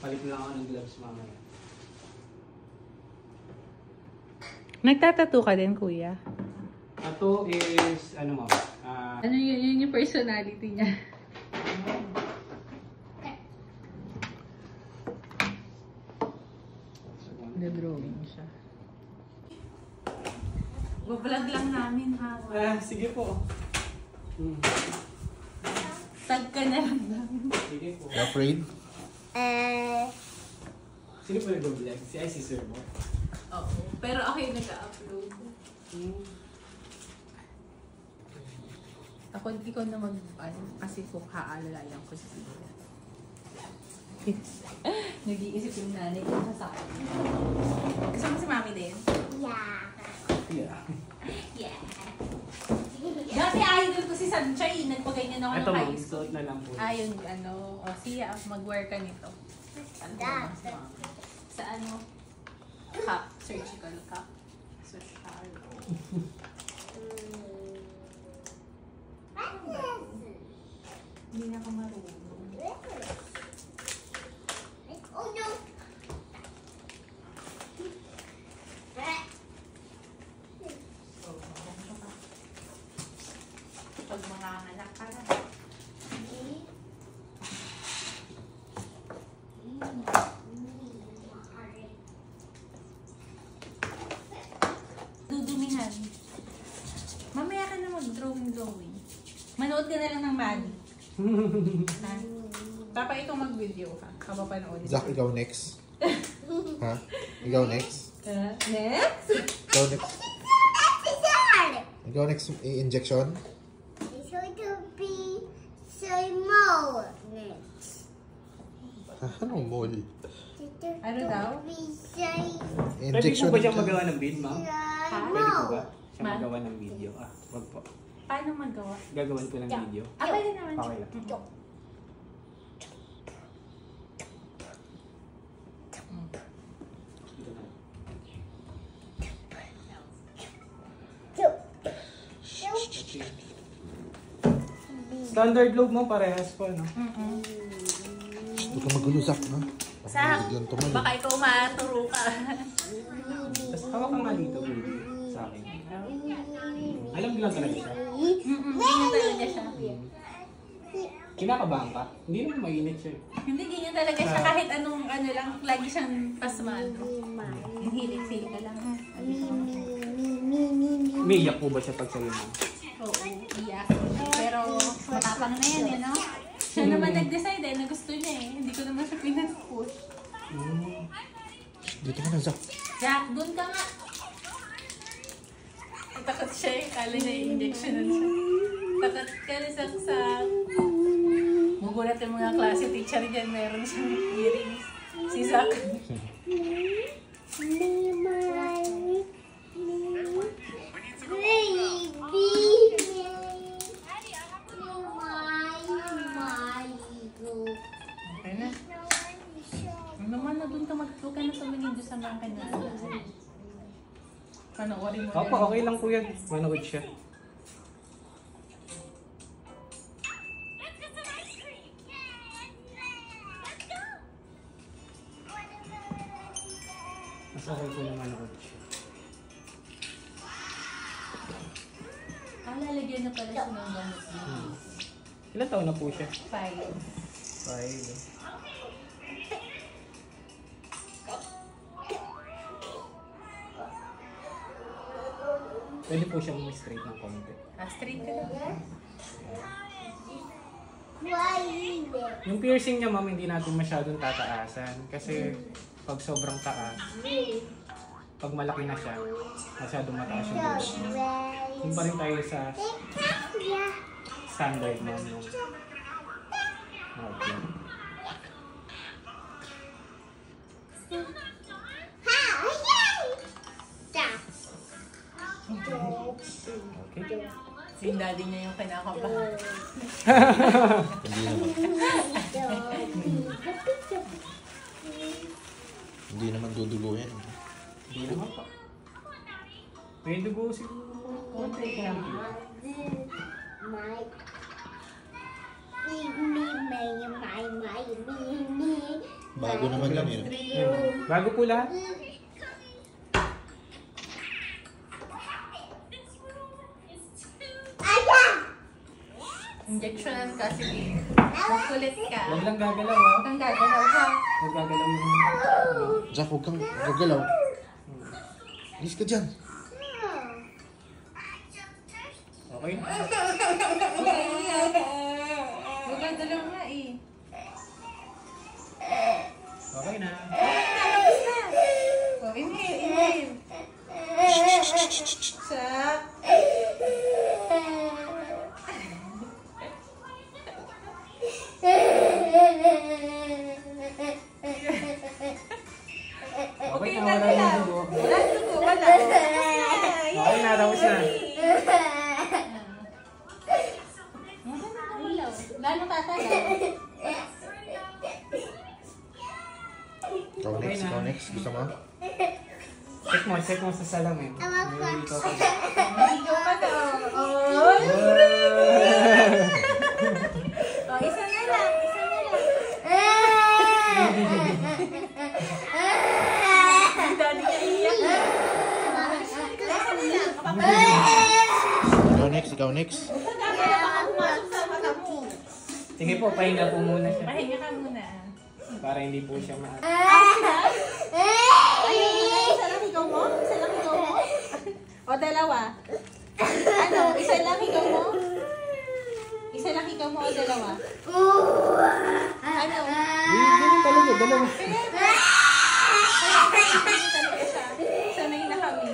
Palit lang ako ng gloves mamaya. Nagtatattoo ka din, kuya? Tattoo is, ano mo? Ano yun yung personality niya? Na-drawing siya. Vlog lang namin, ha? Sige po. Tag ka na lang. Sige po. Afraid? Sino po nag-vlog? Si Sir mo? Oo. Pero ako yung nag-upload. Ako, ikaw na kasi kung haalalayan ko siya. Nag-iisip yung nanay ko sa akin. Gusto mo si mami din? Yeah. Yeah. Dati idol ko si Sanchay, nagpaganyan ako Ito ng mo, high school. suot na lang po. Ayun, siya, mag-wear ka nito. Sa ano? Cup, surgical cup. Social. Hindi na ako marunong. Pag mga anak ka na. Dudumihan. Mamaya ka na mag-drawing. Manood ka na lang ng Maddie. Ha? Papa, ikaw mag-video ka. Kapapanood. Zach, ikaw next. Ha? Ikaw next? Next? Ikaw next. Ikaw next injection? Ano mall? Ano daw? Pwede po ba siyang magawa ng video, ma'am? Ha? Pwede po ba siyang Ma'am? magawa ng video? Wag po. Paano magawa? Gagawan ko ng video. Pwede naman. Okay lang. Standard lobe mo, parehas po, no? Huwag ka magulo, Zach, ha? Sa, Biglang tumayo. baka ikaw maturo ka. Tapos hawak ka nga dito, baby, sa akin. Alam ko lang talaga siya. Ganyan talaga siya. Kinakabahan ka? Hindi naman mainit siya. Hindi ganyan talaga siya kahit anong ano lang, lagi siyang pasmado. Hilig-feel ka lang ha. Umiiyak po ba siya pag sa'yo mo? Oo, iyak. Pero matapang na yan eh, no? Siya naman nag-decide eh, na gusto niya eh. Hindi ko naman siya pinag-push. Dito ka na, Zach. Jack, doon ka nga. Takot siya eh, kala niya i-injectionan siya. Takot ka rin sa mugulat yung mga klase teacher dyan, meron siyang earrings. Si Zach. Okay na. Naman na doon ka mag-flow ka na tumingin doon sa mga kanila. Panoorin mo. Opo, okay lang po yan. Manood siya. Mas okay po na manood siya. Lalagyan na pala siya ng gamot niya. Ilan taon na po siya? 5. 5. Pwede po siyang straight ng konti. Straight ka lang. Yung piercing niya, ma'am, hindi natin masyadong tataasan. Kasi pag sobrang taas, pag malaki na siya, masyadong mataas yung dulo. Yung pa rin tayo sa standard na yung okay. Okay. Yung daddy niya yung kinakabahan. Hindi naman. Hindi naman dudugo yan. Hindi naman pa. May dugo siguro. Konti lang. Bago naman yan eh. Bago po lahat. Injectionan ka, sige. Magkulit ka. Huwag lang gagalaw ha. Huwag kang gagalaw ha. Huwag gagalaw yung... Jack, huwag kang gagalaw. Alis ka dyan. Okay na. Huwag kang galaw nga eh. Okay na. Oh, inhale. Sa... Okay na, na wala lang. yung dugo. Wala dugo, wala. Okay na, tapos na. Lalo tatagal. Ikaw Okay next, na. ikaw next. Gusto mo? Check mo sa salamin. May dito ka. Video ka daw. Oh, isa na lang. Isa na lang. Ang dali niya iyak. Ikaw next, ikaw next. Baka pumasok sa mata mo. Sige po, pahinga po muna siya. Pahinga ka muna. Para hindi po siya ma... Ayun, isa lang ikaw mo? Isa lang ikaw mo? O dalawa? Ano? Isa lang ikaw mo? Isa lang ikaw mo o dalawa? Ano? Ganyan talaga, dalawa. Sanay na kami.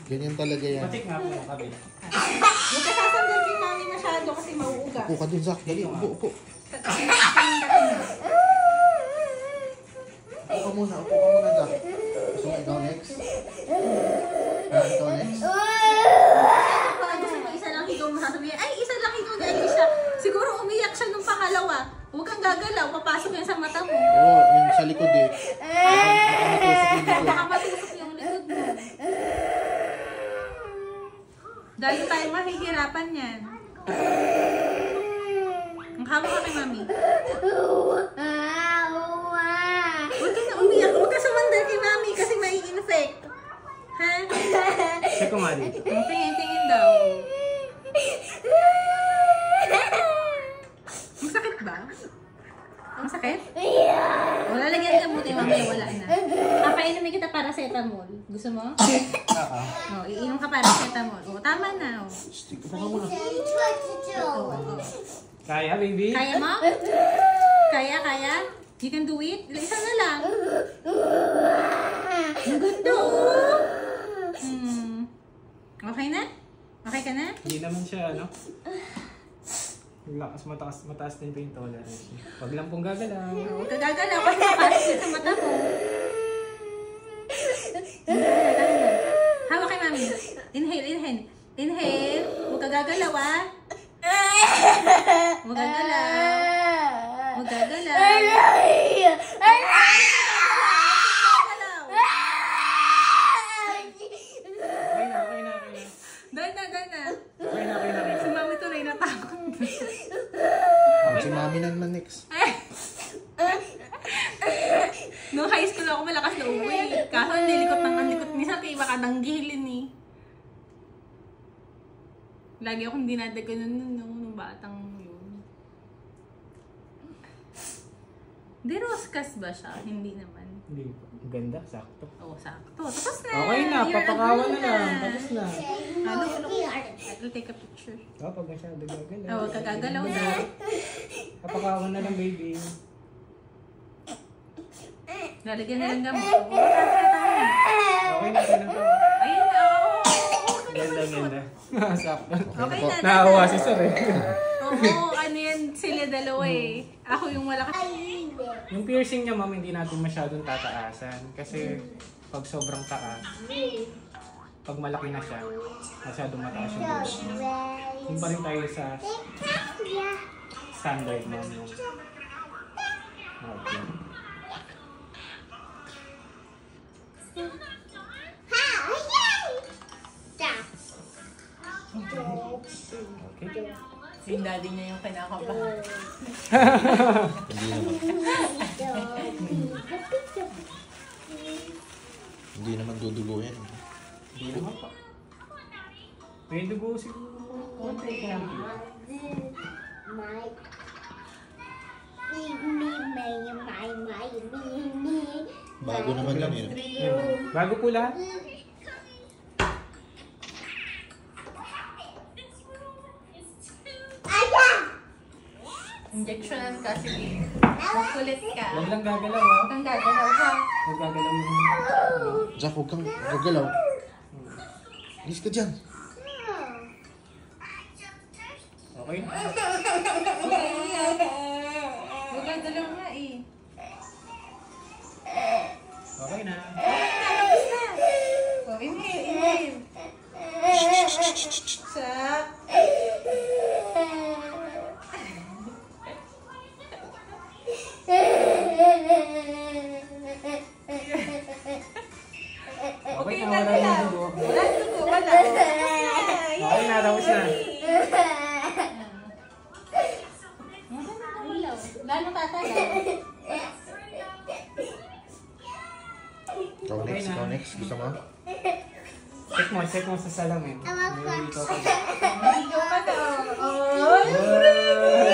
Ganyan talaga yan. Patik nga po yung kabila. Huwag ka sasandal kay mami masyado kasi mauuga. Upo ka dun, Zach. Dali, upo, upo. Upo ka muna, Zach. Gusto mo ikaw next? Ikaw next? Pag gusto mo isa lang ikaw masasabihin, ay isa lang ikaw galing siya. Siguro umiyak siya nung pangalawa. Huwag kang gagalaw, papasok yan sa mata mo. Oo, yung sa likod eh. Baka matusok yung likod. Baka matusok yung likod mo. Dahil tayo mahihirapan yan. Ang hawak ka kay mami. Huwag ka na umiyak. Huwag ka sumandal kay mami kasi may infect. Ha? Check ko nga dito. Tingin daw. Ang sakit ba? Ang sakit? Wala lagyan ka muna yung mamaya wala na. Papainumin kita paracetamol. Gusto mo? Oo. Oh, iinom ka paracetamol. Oh, tama na. Oh. Stick, upo ka muna. Oh. Kaya, baby? Kaya mo? Kaya? You can do it? Isa na lang. Ang ganda oh. Okay na? Okay ka na? Hindi naman siya, ano? Lakas, mataas din po yung tolerance niya. Huwag lang pong gagalaw. Huwag ka gagalaw kasi papasok sa mata mo. Hawak kay mami. Inhale. Inhale. Huwag ka gagalaw ah. Huwag gagalaw. Huwag gagalaw. Okay na. Dahil na. Okay na. Si mami tuloy natakot. Si mami naman next. Noong high school ako malakas na uwi. Kaso ang likot ni Saki, baka danggilin eh. Lagi akong dinadaga nung batang yun. Di roskas ba siya? Hindi naman. Hindi po. Ang ganda, sakto. Oo, sakto. Tapos na. Okay na, You're papakawan agreed na lang. Tapos na. I'll take a picture. Oh, pag masyado gagalaw. Oo, kagagalaw na. Papakawan na lang, baby. Lalagyan na lang gamot. Oo, tayo. Okay na to. Ayun na, oo. Ganda. Sakto. Okay na. Naawa si sir eh. Oo, ano yan sila dalawa eh. Ako yung malakas. Yung piercing niya, ma'am, hindi natin masyadong tataasan. Kasi pag sobrang taas, pag malaki na siya, masyadong mataas yung dugo. Yung pa rin tayo sa standard na yung okay. Okay. Yung daddy niya yung kinakabahan. Hindi naman. Hindi naman dudugo yan. Hindi naman pa. May dugo siguro. Konti lang. Bago naman yan eh. Bago po lahat. Injectionan ka, sige. Magkulit ka. Huwag lang gagalaw ha. Huwag kang gagalaw ha. Huwag gagalaw yung... Jack, huwag kang gagalaw. Alis ka dyan. Okay na. Huwag kang galaw nga eh. Okay na. Tapos na. Oh, inhale, inhale. Sak. Okay na, na wala lang. yung dugo. Wala dugo, wala. Okay na, tapos na. Lalo tatagal. Ikaw next, ikaw next. Gusto mo? Check mo sa salamin. May dito ka. Video ka daw. Oh.